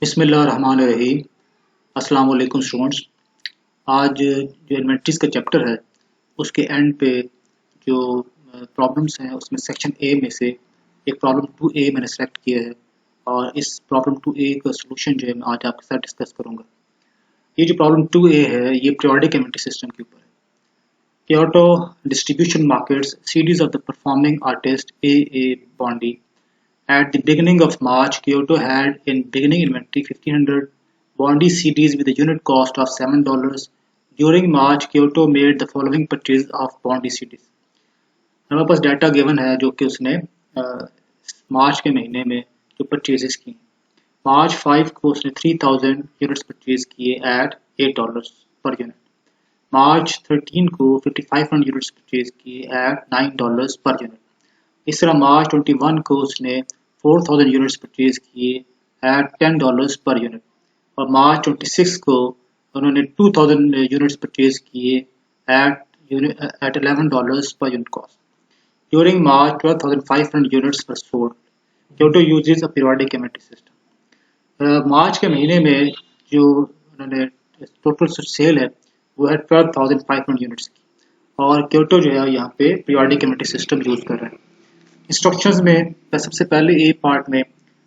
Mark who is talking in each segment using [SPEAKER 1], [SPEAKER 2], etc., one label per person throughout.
[SPEAKER 1] बिस्मिल्लाहिर्रहमानिर्रहीम। अस्सलाम वालेकुम स्टूडेंट्स। आज जो इन्वेंटरीज का चैप्टर है उसके एंड पे जो प्रॉब्लम्स हैं उसमें सेक्शन ए में से एक प्रॉब्लम 2A मैंने सेलेक्ट किया है और इस प्रॉब्लम 2A का सलूशन जो है मैं आज आपके साथ डिस्कस करूंगा। ये जो प्रॉब्लम 2A है ये पीरियोडिक इन्वेंटरी सिस्टम के ऊपर है। Kyoto distribution markets series of the performing artist A. Bondi. At the beginning of March, Kyoto had in beginning inventory 1500 Bondi CDs with a unit cost of $7. During March, Kyoto made the following purchase of Bondi CDs. हमारे पास data given है जो कि उसने मार्च के महीने में जो purchases की। मार्च 5 को उसने 3000 यूनिट्स परचेज किए एट $8 पर यूनिट। मार्च 13 को 5500 यूनिट्स परचेज किए एट $9 पर यूनिट। इस तरह मार्च 21 को उसने 4000 यूनिट्स परचेज किए एट $10 पर यूनिट और मार्च 26 को उन्होंने 2000 यूनिट्स परचेज किए eight $11 per unit cost. During March, 12,500 units were sold. Kyoto uses a periodic inventory system. मार्च के महीने में जो उन्होंने टोटल सेल है वो है 12,500 यूनिट्स की और क्योटो जो है यहाँ पे पीरियोडिक इन्वेंटरी सिस्टम यूज कर रहा है। इंस्ट्रक्शंस में सबसे पहले ए पार्ट में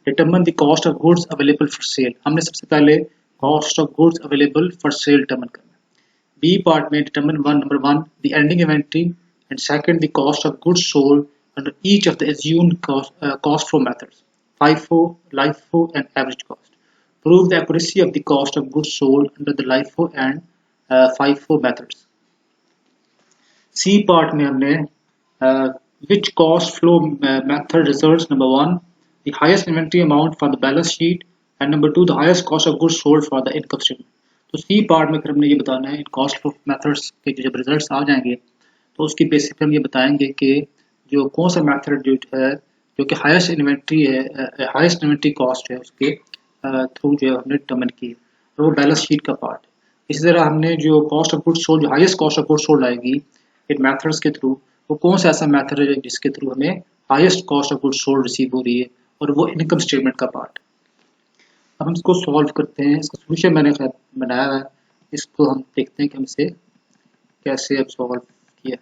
[SPEAKER 1] determine the cost of goods available for cell, हमने सबसे पहले cost of goods available for cell determine करना है। बी पार्ट में determine number one the ending inventory and second the cost of goods sold under each of the assumed cost flow methods FIFO, LIFO and average cost. Prove the accuracy of the cost of goods sold under the LIFO and FIFO methods. C part में हमने which cost flow method results number one the highest inventory amount for the balance sheet and number two the highest cost of goods sold for the income statement. तो C part में फिर हमने ये बताना है इन cost flow methods के जब results आ जाएंगे तो उसकी बेसिस पे हम ये बताएंगे कि जो कौन सा मेथड जो है जो कि हाईएस्ट इन्वेंटरी कॉस्ट है उसके थ्रू जो है हमने डिटरमिन की है और वो बैलेंस शीट का पार्ट है। इसी तरह हमने जो कॉस्ट ऑफ गुड्स सोल्ड जो highest cost of goods sold आएगी इन मेथड्स के थ्रू वो कौन सा ऐसा मेथड है जिसके थ्रू हमें highest cost of goods sold receive हो रही है और वो इनकम स्टेटमेंट का पार्ट है। अब हम इसको सॉल्व करते हैं। इसका सोल्यूशन मैंने बनाया है, इसको हम देखते हैं कि हमसे कैसे अब सॉल्व किया।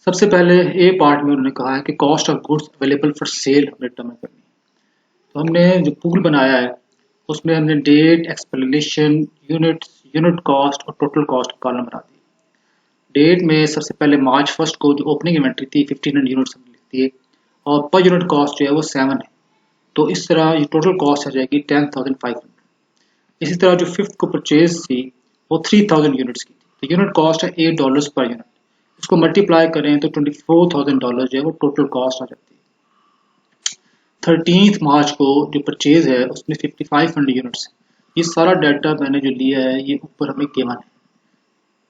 [SPEAKER 1] सबसे पहले ए पार्ट में उन्होंने कहा है कि cost of goods available for cell हमें डिटरमिन करनी है। तो हमने जो पूल बनाया है उसमें हमने डेट, एक्सप्लेनेशन, यूनिट कॉस्ट और टोटल कॉस्ट कॉलम बना दी। डेट में सबसे पहले मार्च 1 को जो ओपनिंग इन्वेंट्री थी 1500 यूनिट्स हमने लिखती है और पर यूनिट कॉस्ट जो है वो 7 है। तो इस तरह ये टोटल कॉस्ट आ जाएगी 10,500। इसी तरह जो 5th को परचेज थी वो 3000 यूनिट्स की थी, तो यूनिट कॉस्ट है $8 पर यूनिट। इसको मल्टीप्लाई करें तो $24,000 जो है वो टोटल कॉस्ट आ जाती है। 13 मार्च को जो परचेज है उसमें 5500 यूनिट्स। ये सारा डाटा मैंने जो लिया है ये ऊपर हमें गिवन है।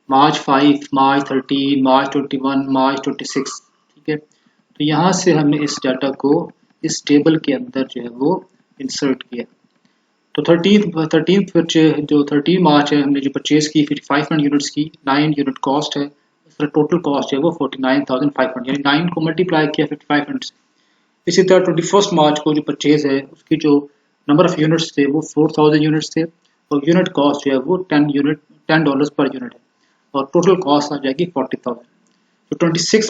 [SPEAKER 1] मार्च 5, मार्च 13, मार्च 21, मार्च 26, ठीक है। तो यहाँ से हमने इस डाटा को इस टेबल के अंदर जो है वो इंसर्ट किया। तो 13 मार्च है हमने जो परचेज की 5500 यूनिट्स की, 9 यूनिट कॉस्ट है, इसका टोटल कॉस्ट है वो 49,500 यानी 9 को मल्टीप्लाई किया 5500 से। इसी तरह 21 मार्च को जो परचेज है उसकी जो नंबर ऑफ यूनिट्स थे वो 4000 यूनिट्स थे और यूनिट कॉस्ट जो है वो $10 पर यूनिट है और टोटल कॉस्ट आ जाएगी 40,000। तो 26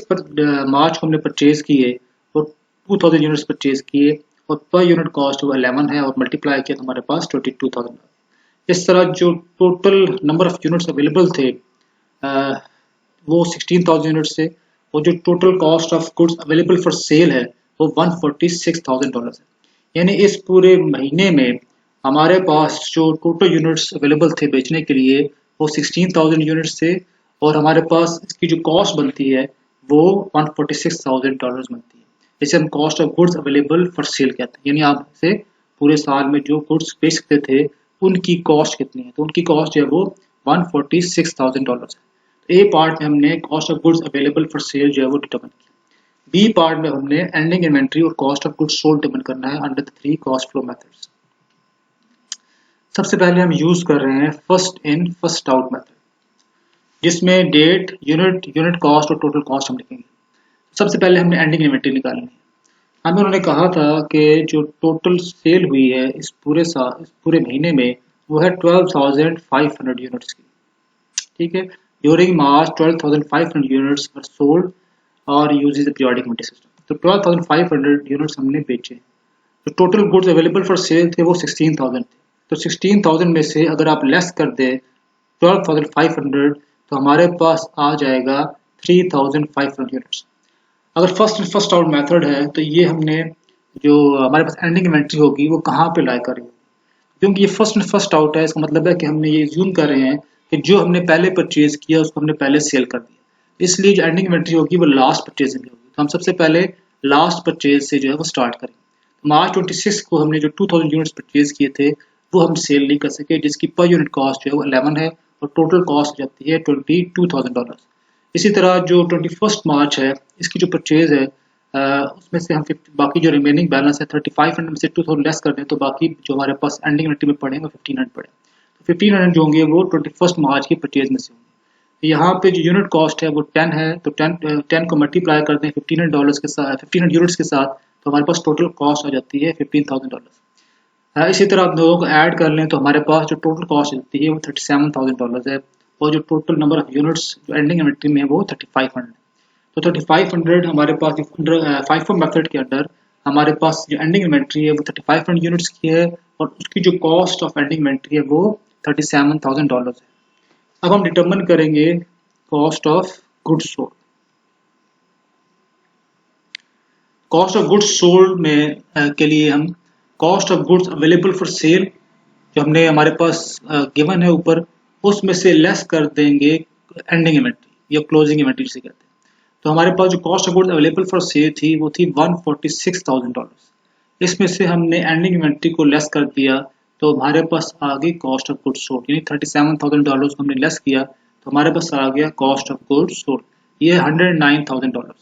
[SPEAKER 1] मार्च को हमने परचेज किए और 2000 यूनिट्स परचेज किए और पर यूनिट कॉस्ट वो 11 है और मल्टीप्लाई किया तो हमारे पास 22,000। इस तरह जो total number of units available थे वो 16,000 यूनिट्स थे और जो total cost of goods available for cell है वो $146,000 है। यानी इस पूरे महीने में हमारे पास जो टोटल यूनिट्स अवेलेबल थे बेचने के लिए वो 16,000 यूनिट्स थे और हमारे पास इसकी जो कॉस्ट बनती है वो $146,000 बनती है। इसे हम cost of goods available for cell कहते हैं। यानी आप से पूरे साल में जो गुड्स बेच सकते थे उनकी कॉस्ट कितनी है, तो उनकी कॉस्ट जो है वो $146,000 है। ए पार्ट में हमने cost of goods available for cell जो है वो डिटरमिन किया। बी पार्ट में हमने एंडिंग इन्वेंट्री और cost of goods sold determine करना है under the 3 cost flow methods. सबसे पहले हम यूज कर रहे हैं first in first out method जिसमें डेट, यूनिट कॉस्ट और टोटल कॉस्ट हम लिखेंगे। सबसे पहले हमने एंडिंग इन्वेंट्री निकालनी है। हमें उन्होंने कहा था कि जो टोटल सेल हुई है इस पूरे महीने में वो है 12,500 यूनिट्स की। ठीक है, during March 12,500 units were sold और uses the periodic multi system. तो 12,500 यूनिट्स हमने बेचे। तो total goods available for sale थे वो 16,000 थे। तो 16,000 में से अगर आप लेस कर दें 12,500 तो हमारे पास आ जाएगा 3,500 यूनिट्स। अगर फर्स्ट आउट मेथड है तो ये हमने जो हमारे पास एंडिंग इन्वेंट्री होगी वो कहाँ पे लाई करेंगे, क्योंकि ये फर्स्ट आउट है। इसका मतलब है कि हमने ये ज्यूम कर रहे हैं कि जो हमने पहले परचेज किया उसको हमने पहले सेल कर दिया, इसलिए जो एंडिंग इन्वेंट्री होगी वो लास्ट परचेज में होगी। तो हम सबसे पहले लास्ट परचेज से जो है वो स्टार्ट करेंगे। मार्च 26 को हमने जो 2000 यूनिट्स परचेज किए थे वो हम सेल नहीं कर सके, जिसकी पर यूनिट कॉस्ट जो है वो 11 है और टोटल कॉस्ट जाती है $22,000। इसी तरह जो 21 मार्च है इसकी जो परचेज है उसमें से हम बाकी जो रिमेनिंग बैलेंस है 3500 में से 2000 लेस कर दें तो बाकी जो हमारे पास एंडिंग इन्वेंटरी में पड़े वो 1500 पड़े। तो 1500 जो होंगे वो 21 मार्च की परचेज में से होंगे। तो यहाँ पे जो यूनिट कॉस्ट है वो 10 है, तो 10 को मल्टीप्लाई कर दें $1500 के साथ, 1500 यूनिट्स के साथ, तो हमारे पास टोटल कॉस्ट आ जाती है $15,000। इसी तरह आप दोनों को ऐड कर लें तो हमारे पास जो टोटल कॉस्ट आती है वो $37,000 है और जो टोटल नंबर ऑफ यूनिट्स जो एंडिंग इन्वेंटरी में है वो 3500। तो 3500 हमारे पास FIFO मेथड के अंडर हमारे पास जो एंडिंग इन्वेंट्री है वो 3500 यूनिट्स की है और उसकी जो कॉस्ट ऑफ एंडिंग इन्वेंट्री है वो $37,000 है। अब हम डिटरमिन करेंगे cost of goods sold. Cost of goods sold में के लिए हम cost of goods available for cell जो हमने हमारे पास गिवन है ऊपर उसमें से लेस कर देंगे एंडिंग इन्वेंट्री या क्लोजिंग इन्वेंट्री जिसे कहते हैं। तो हमारे पास जो cost of goods available for cell थी वो थी $146,000। इसमें से हमने एंडिंग इन्वेंट्री को लेस कर दिया तो हमारे पास आ गई कॉस्ट ऑफ गुड्स सोल्ड, यानी $37,000 को हमने लेस किया तो हमारे पास आ गया कॉस्ट ऑफ गुड्स सोल्ड, ये $109,000।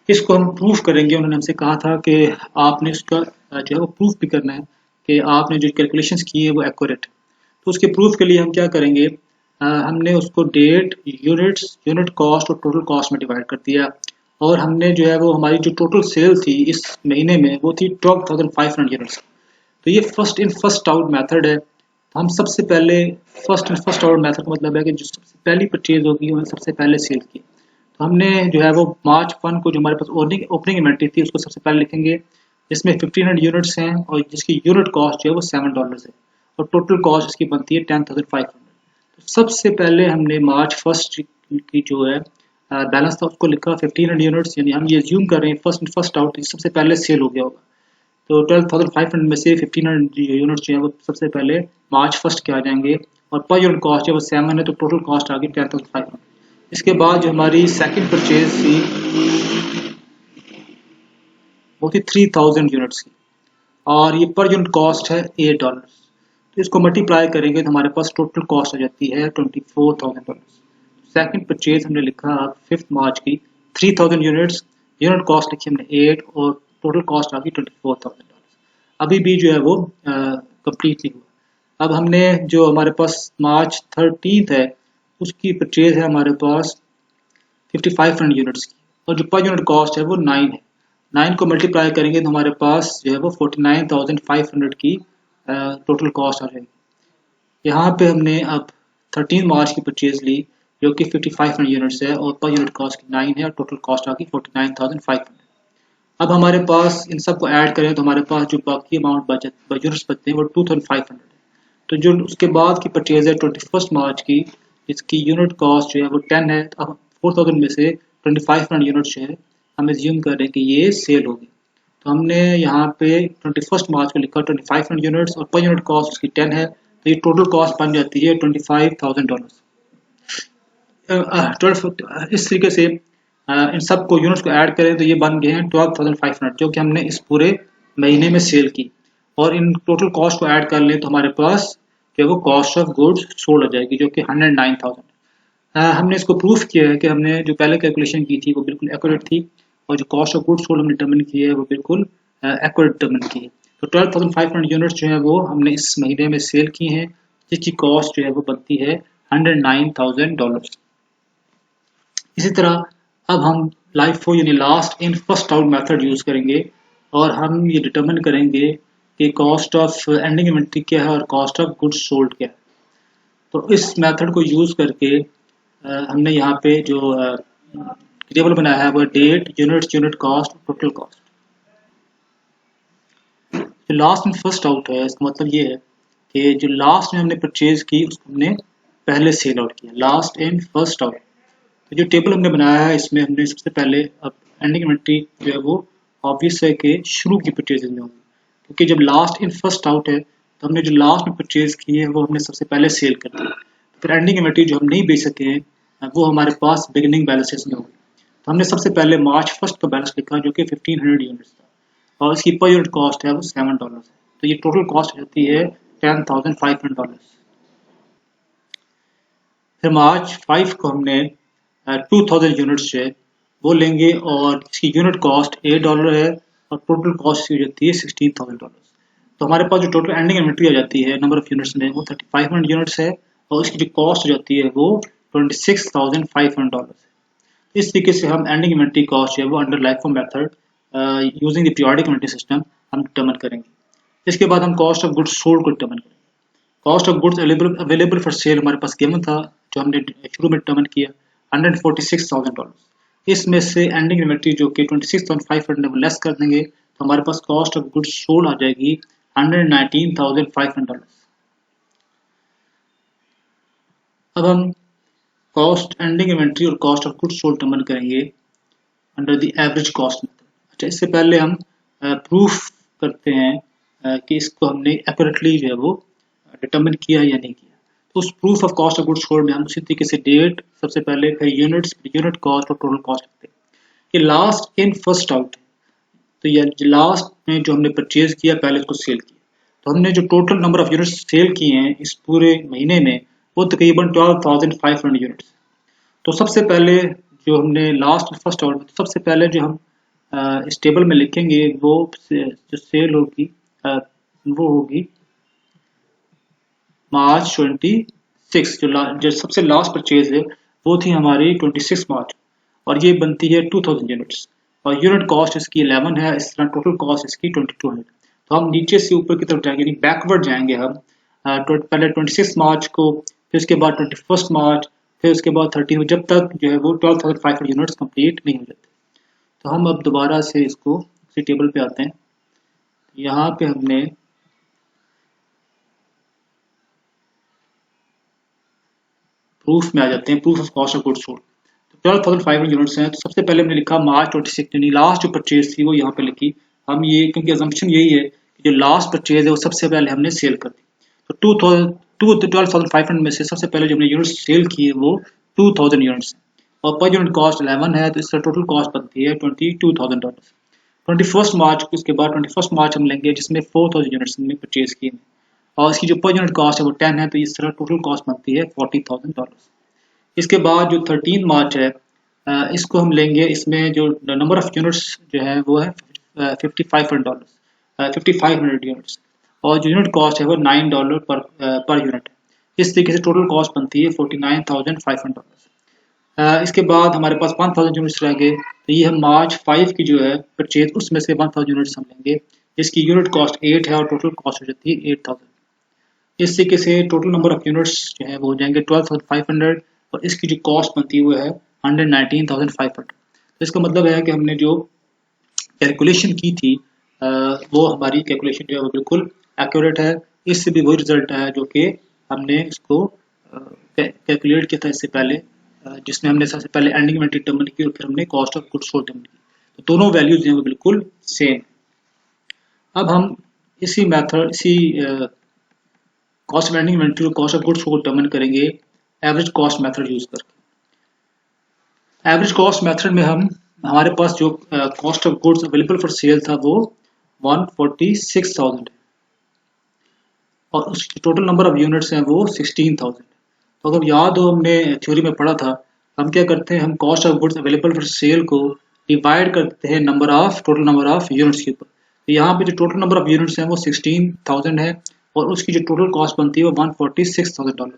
[SPEAKER 1] इसको हम प्रूफ करेंगे। उन्होंने हमसे कहा था कि आपने इसका जो है वो प्रूफ भी करना है कि आपने जो कैलकुलेशंस की है वो एक्यूरेट। तो उसके प्रूफ के लिए हम क्या करेंगे, हमने उसको डेट, यूनिट्स, यूनिट कॉस्ट और टोटल कॉस्ट में डिवाइड कर दिया और हमने जो है वो हमारी जो टोटल सेल थी इस महीने में वो थी 12,500 यूनिट्स। तो ये first in first out method है। तो हम सबसे पहले first in first out method का मतलब है कि जो सबसे पहली परचेज होगी उन्हें सबसे पहले सेल की। तो हमने जो है वो मार्च 1 को जो हमारे पास ओपनिंग इन्वेंट्री थी उसको सबसे पहले लिखेंगे, जिसमें 1500 यूनिट्स हैं और जिसकी यूनिट कॉस्ट जो है वो $7 है और टोटल कॉस्ट इसकी बनती है 10,500। तो सबसे पहले हमने मार्च 1 की जो है बैलेंस था उसको लिखा 1500 यूनिट्स, यानी हम ये ज्यूम कर रहे हैं फर्स्ट आउट सबसे पहले सेल हो गया होगा। तो 12,500 में से 1500 यूनिट्स जो है वो सबसे पहले मार्च 1 के आ जाएंगे और पर यूनिट कॉस्ट है वो 7 है तो टोटल कॉस्ट आ गई 10,500। इसके बाद जो हमारी सेकंड परचेज थी वो थी 3000 यूनिट्स की और ये पर यूनिट कॉस्ट है $8। तो इसको मल्टीप्लाई करेंगे तो हमारे पास टोटल कॉस्ट आ जाती है $24,000। सेकंड परचेज हमने लिखा 5 मार्च की 3000 यूनिट्स, यूनिट कॉस्ट लिखी हमने 8 और टोटल कॉस्ट आ गई $24,000। अभी भी जो है वो कंप्लीट नहीं हुआ। अब हमने जो हमारे पास मार्च 13 है उसकी परचेज है हमारे पास 5500 यूनिट्स की और जो पर यूनिट कॉस्ट है वो 9 है। 9 को मल्टीप्लाई करेंगे तो हमारे पास जो है वो 49,500 की टोटल कॉस्ट आ जाएगी। यहाँ पे हमने अब 13 मार्च की परचेज ली जो कि 5500 यूनिट्स है और पर यूनिट कॉस्ट 9 है और टोटल कॉस्ट आ गई 49,500। अब हमारे पास इन सब को ऐड करें तो हमारे पास जो बाकी अमाउंट यूनिट्स बचते हैं वो 2500 है। तो जो उसके बाद की परचेज है 21 मार्च की, इसकी यूनिट कॉस्ट जो है वो 10 है। तो अब 4000 में से 2500 यूनिट्स जो है हम एज्यूम कर रहे हैं कि ये सेल होगी। तो हमने यहाँ पे 21 मार्च को लिखा 2500 यूनिट्स और पर यूनिट कॉस्ट उसकी 10 है तो ये टोटल कॉस्ट बन जाती है $25,000। इस तरीके से इन सब को यूनिट्स को ऐड करें तो ये बन गए हैं 12,500 जो कि हमने इस पूरे महीने में सेल की और इन टोटल कॉस्ट को ऐड कर लें तो हमारे पास जो है वो कॉस्ट ऑफ गुड्स सोल्ड हो जाएगी जो कि 109,000। हमने इसको प्रूफ किया है कि हमने जो पहले कैलकुलेशन की थी वो बिल्कुल एक्यूरेट थी और जो कॉस्ट ऑफ गुड्स सोल्ड हमने डिटरमिन की है वो बिल्कुल एक्यूरेट डिटरमिन की है। तो 12,500 यूनिट्स जो है वो हमने इस महीने में सेल की हैं जिसकी कॉस्ट जो है वो बनती है $109,000। इसी तरह अब हम LIFO यानी last in first out method use करेंगे और हम ये डिटरमिन करेंगे कि कॉस्ट ऑफ एंडिंग इन्वेंट्री क्या है और कॉस्ट ऑफ गुड्स सोल्ड क्या है। तो इस मेथड को यूज़ करके हमने यहाँ पे जो टेबल बनाया है वो date, units, unit cost, total cost. जो लास्ट एंड फर्स्ट आउट है इसका मतलब ये है कि जो लास्ट में हमने परचेज की उसको हमने पहले सेल आउट किया, लास्ट एंड फर्स्ट आउट। तो जो टेबल हमने बनाया है इसमें हमने सबसे पहले अब एंडिंग इन्वेंट्री जो है वो ऑब्वियस है कि शुरू की परचेजेज में होगी, क्योंकि जब लास्ट इन फर्स्ट आउट है तो हमने जो लास्ट में परचेज की है वो हमने सबसे पहले सेल कर दी। फिर एंडिंग इन्वेंट्री जो हम नहीं बेच सके हैं वो हमारे पास बिगिनिंग बैलेंसेस में होगी। तो हमने सबसे पहले मार्च फर्स्ट का बैलेंस लिखा जो कि 1500 यूनिट्स था और इसकी पर यूनिट कॉस्ट है वो $7 है। तो ये टोटल कॉस्ट हो जाती है $10,500। फिर मार्च 5 को हमने 2000 यूनिट्स जो है वो लेंगे और इसकी यूनिट कॉस्ट $8 है और टोटल कॉस्ट हो जाती है $16,000। तो हमारे पास जो टोटल एंडिंग इन्वेंट्री आ जाती है नंबर ऑफ यूनिट्स में वो 3500 यूनिट्स है और इसकी जो कॉस्ट हो जाती है वो $26,500 है। इस तरीके से हम एंडिंग इन्वेंट्री कॉस्ट जो है वो under life method using the periodic inventory system हम डिटरमिन करेंगे। इसके बाद हम कॉस्ट ऑफ गुड्स सोल्ड को डिटरमिन करेंगे। Cost of goods available for cell हमारे पास गिवन था जो हमने शुरू में डिटरमिन किया $146,000। इसमें से एंडिंग इन्वेंट्री जो कि 26,500 लेस कर देंगे तो हमारे पास कॉस्ट ऑफ गुड्स सोल्ड आ जाएगी $119,500। अब हम कॉस्ट एंडिंग इन्वेंट्री और cost of goods sold determine करेंगे under the average cost method. अच्छा, इससे पहले हम प्रूफ करते हैं कि इसको हमने एक्यूरेटली जो है वो डिटरमिन किया या नहीं किया। तो उस proof of cost of goods sold में हम उसी तरीके से डेट सबसे पहले, फिर यूनिट्स, यूनिट कॉस्ट और टोटल कॉस्ट लिखते हैं। कि लास्ट इन फर्स्ट आउट, तो ये लास्ट में जो हमने परचेज किया पहले उसको सेल किया, तो हमने जो total number of units sell किए हैं इस पूरे महीने में वो तकरीबन 12,500 यूनिट्स। तो सबसे पहले जो हमने लास्ट फर्स्ट आउट, सबसे पहले जो हम इस टेबल में लिखेंगे वो जो सेल होगी वो होगी मार्च 26। जो सबसे लास्ट परचेज है वो थी हमारी 26 मार्च और ये बनती है 2000 यूनिट्स और यूनिट कॉस्ट इसकी 11 है। इस तरह टोटल कॉस्ट इसकी 2200। तो हम नीचे से ऊपर की तरफ जाएंगे, यानी बैकवर्ड जाएंगे हम। पहले 26 मार्च को, फिर उसके बाद 21 मार्च, फिर उसके बाद 30, जब तक जो है वो 12,500 यूनिट्स कंप्लीट नहीं हो जाते। तो हम अब दोबारा से इसको उसी टेबल पे आते हैं। यहाँ पे हमने प्रूफ में आ जाते हैं, proof of cost of goods sold. 12,500 units हैं, तो सबसे पहले हमने लिखा मार्च 26, यानी लास्ट जो परचेज थी वो यहाँ पे लिखी हम। ये क्योंकि अजम्पशन यही है कि जो लास्ट परचेज है वो सबसे पहले हमने सेल कर दी। तो 12,500 में से सबसे पहले जो हमने यूनिट्स सेल किए वो 2000 यूनिट्स और पर यूनिट कॉस्ट 11 है, तो इसका टोटल कॉस्ट बनती है $22,000। 21 मार्च, उसके बाद 21 मार्च हम लेंगे जिसमें 4000 यूनिट्स हमने परचेज किए और इसकी जो पर यूनिट कॉस्ट है वो 10 है, तो इस तरह टोटल कॉस्ट बनती है $40,000। इसके बाद जो 13 मार्च है इसको हम लेंगे, इसमें जो नंबर ऑफ यूनिट्स जो है वो है 5500 यूनिट्स और जो यूनिट कॉस्ट है वो $9 पर यूनिट है। इस तरीके से टोटल कॉस्ट बनती है $49,500। इसके बाद हमारे पास 1000 यूनिट्स रह गए, तो ये हम मार्च 5 की जो है परचेज उसमें से 1000 यूनिट्स हम लेंगे जिसकी यूनिट कॉस्ट 8 है और टोटल कॉस्ट हो जाती है 8000। इस तरीके से टोटल नंबर ऑफ यूनिट्स जो है वो हो जाएंगे 12,500 और इसकी जो कॉस्ट बनती है वो है 119,500। तो इसका मतलब है कि हमने जो कैलकुलेशन की थी वो हमारी कैलकुलेशन जो है वो बिल्कुल एक्यूरेट है। इससे भी वही रिजल्ट है जो कि हमने इसको कैलकुलेट किया था इससे पहले, जिसमें हमने सबसे पहले एंडिंग इन्वेंटरी डिटरमिन की और फिर हमने cost of goods sold determine की। तो दोनों वैल्यूज हैं वो बिल्कुल सेम। अब हम इसी मेथड, इसी कॉस्ट ऑफ एंडिंग इन्वेंटरी और कॉस्ट ऑफ गुड्स को डिटरमिन करेंगे एवरेज कॉस्ट मेथड यूज करके। एवरेज कॉस्ट मेथड में हमारे पास जो cost of goods available for cell था वो 146,000 है और उसकी टोटल नंबर ऑफ यूनिट्स हैं वो 16,000। तो अगर याद हो हमने थ्योरी में पढ़ा था, हम क्या करते हैं, हम cost of goods available for cell को डिवाइड करते हैं टोटल नंबर ऑफ यूनिट्स के ऊपर। तो यहाँ पे जो टोटल नंबर ऑफ यूनिट्स हैं वो 16,000 है और उसकी जो टोटल कॉस्ट बनती है वो $146,000।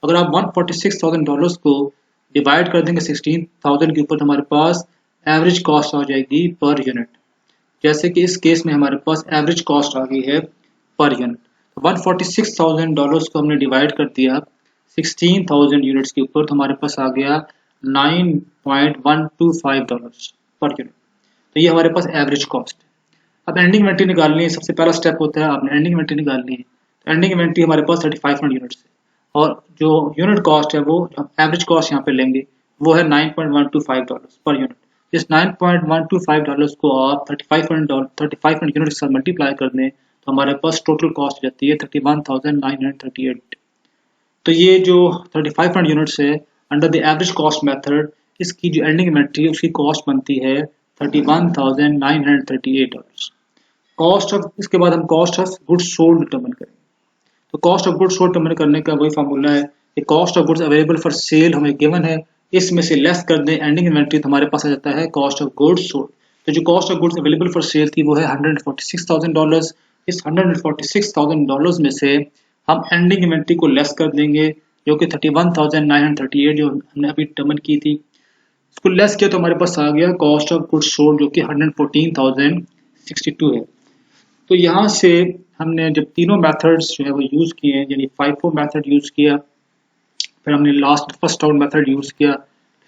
[SPEAKER 1] अगर आप $146,000 को डिवाइड कर देंगे 16,000 के ऊपर तो हमारे पास एवरेज कॉस्ट आ जाएगी पर यूनिट। जैसे कि इस केस में हमारे पास एवरेज कॉस्ट आ गई है पर यूनिट। $146,000 को हमने डिवाइड कर दिया 16,000 यूनिट्स के ऊपर, तो हमारे पास आ गया $9.125 पर यूनिट। तो ये हमारे पास एवरेज कॉस्ट है। अब एंडिंग इन्वेंट्री निकालनी है, सबसे पहला स्टेप होता है आपने एंडिंग इन्वेंट्री निकालनी है। तो एंडिंग इन्वेंट्री हमारे पास 3500 यूनिट्स है, और जो यूनिट कॉस्ट है वो एवरेज कॉस्ट यहाँ पे लेंगे वो है $9.125 पर यूनिट। इस $9.125 को आप 3500 यूनिट के साथ मल्टीप्लाई कर दें तो हमारे पास टोटल कॉस्ट जाती है 31,938। तो ये जो 3500 यूनिट्स है under the average cost method, इसकी जो एंडिंग इन्वेंट्री है उसकी कॉस्ट बनती है $31,938। कॉस्ट ऑफ, इसके बाद हम cost of goods sold determine करेंगे। तो cost of goods sold determine करने का वही फार्मूला है कि cost of goods available for cell हमें गिवन है, इसमें से लेस कर दें एंडिंग इन्वेंट्री तो हमारे पास आ जाता है कॉस्ट ऑफ गुड्स सोल्ड। तो जो cost of goods available for cell थी वो है $146,000। इस $146,000 में से हम एंडिंग इन्वेंट्री को लेस कर देंगे जो कि 31,938 जो हमने अभी डिटरमिन की थी, इसको लेस किया तो हमारे पास आ गया कॉस्ट ऑफ गुड्स सोल्ड जो कि 114,062 है। तो यहाँ से हमने जब तीनों मेथड्स जो है वो यूज़ किए हैं, यानी FIFO मेथड यूज़ किया, फिर हमने फर्स्ट आउट मेथड यूज़ किया,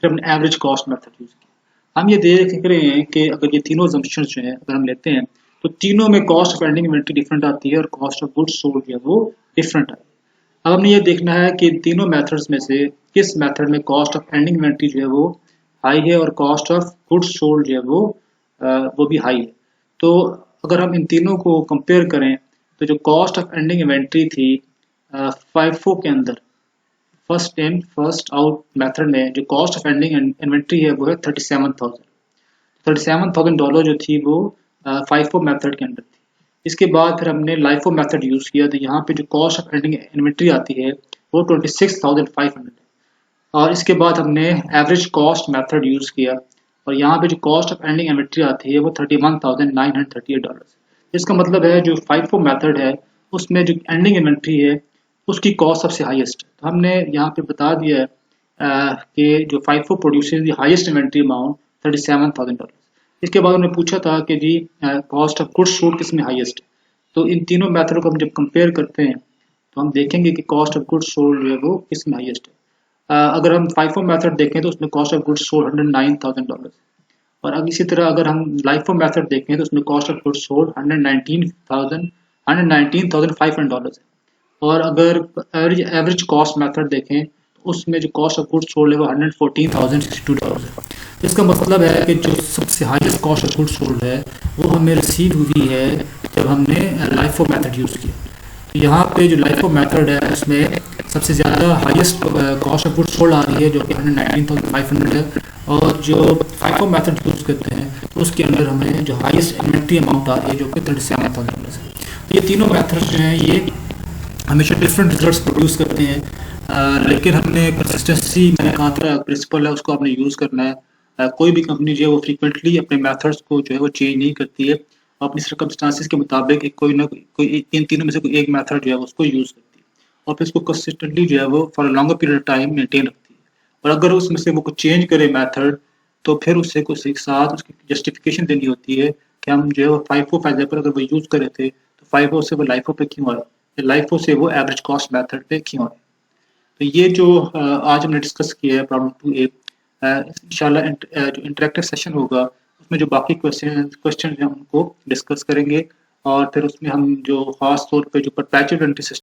[SPEAKER 1] फिर हमने एवरेज कॉस्ट मेथड यूज़ किया। हम ये देख रहे हैं कि अगर ये तीनों assumptions जो है अगर हम लेते हैं तो तीनों में cost of ending inventory different आती है और कॉस्ट ऑफ गुड्स सोल्ड जो है वो डिफरेंट आती है। अब हमने ये देखना है कि तीनों मेथड्स में से किस मेथड में कॉस्ट ऑफ एंडिंग इन्वेंट्री जो है वो हाई है और कॉस्ट ऑफ गुड्स सोल्ड जो है वो भी हाई है। तो अगर हम इन तीनों को कंपेयर करें तो जो कॉस्ट ऑफ एंडिंग इन्वेंट्री थी FIFO के अंदर first in first out method में जो कॉस्ट ऑफ एंडिंग इन्वेंट्री है वो है $37,000 जो थी वो FIFO मेथड के अंदर थी। इसके बाद फिर हमने LIFO मेथड यूज़ किया, तो यहाँ पे जो कॉस्ट ऑफ एंडिंग इन्वेंट्री आती है वो 26,500 है। और इसके बाद हमने एवरेज कॉस्ट मेथड यूज़ किया और यहाँ पे जो कॉस्ट ऑफ एंडिंग इन्वेंट्री आती है वो $31,938। इसका मतलब है जो FIFO मेथड है उसमें जो एंडिंग इन्वेंट्री है उसकी कॉस्ट सबसे हाईएस्ट है। तो हमने यहाँ पे बता दिया है कि जो FIFO produces the highest inventory amount $37,000। इसके बाद उन्होंने पूछा था कि जी कॉस्ट ऑफ गुड्स सोल्ड किस में हाईएस्ट है। तो इन तीनों मेथड को हम जब कंपेयर करते हैं तो हम देखेंगे कि कॉस्ट ऑफ गुड्स सोल्ड जो है वो किस में हाईएस्ट है। अगर हम FIFO मेथड देखें तो उसमें कॉस्ट ऑफ गुड्स सोल्ड $109,000, और अब इसी तरह अगर हम LIFO मेथड देखें तो उसमें कॉस्ट ऑफ गुड्स सोल्ड $119,500 है। और अगर एवरेज कॉस्ट मेथड देखें तो उसमें जो कॉस्ट ऑफ गुड्स सोल्ड है वो $114,062 है। इसका मतलब है कि जो सबसे highest cost of goods sold है वो हमें रिसीव हुई है जब हमने LIFO मेथड यूज़ किया। तो यहाँ पे जो LIFO मेथड है उसमें सबसे ज़्यादा highest cost of goods sold आ रही है जो कि 119,500 है, और जो FIFO मेथड यूज़ करते हैं तो उसके अंदर हमें जो हाईएस्ट इन्वेंट्री अमाउंट आ रही है जो कि $37,000 है। तो ये तीनों मेथड्स जो हैं ये हमेशा डिफरेंट रिजल्ट्स प्रोड्यूस करते हैं, लेकिन हमने कंसिस्टेंसी, मैंने कहा था प्रिंसिपल है उसको आपने यूज़ करना है। कोई भी कंपनी जो है वो फ्रीक्वेंटली अपने मेथड्स को जो है वो चेंज नहीं करती है, अपनी सर्कमस्टांसिस के मुताबिक कोई इन तीनों में से कोई एक मेथड जो है उसको यूज़ करती है और फिर उसको कंसिस्टेंटली जो है वो for a longer period of time maintain रखती है। और अगर उसमें से वो कुछ चेंज करे मेथड तो फिर उससे कुछ एक साथ उसकी जस्टिफिकेशन देनी होती है कि हम जो है वो FIFO फॉर एग्जाम्पल अगर वो यूज़ करे थे तो FIFO से वो LIFO पे क्यों आए, LIFO से वो एवरेज कॉस्ट मेथड पे क्यों आए। तो ये जो आज हमने डिस्कस किया है प्रॉब्लम 2A, इंशाल्लाह जो इंटरेक्टिव सेशन होगा उसमें जो बाकी क्वेश्चन हैं उनको डिस्कस करेंगे और फिर उसमें हम जो खास तौर पे जो परपेचुअल रेंटल सिस्टम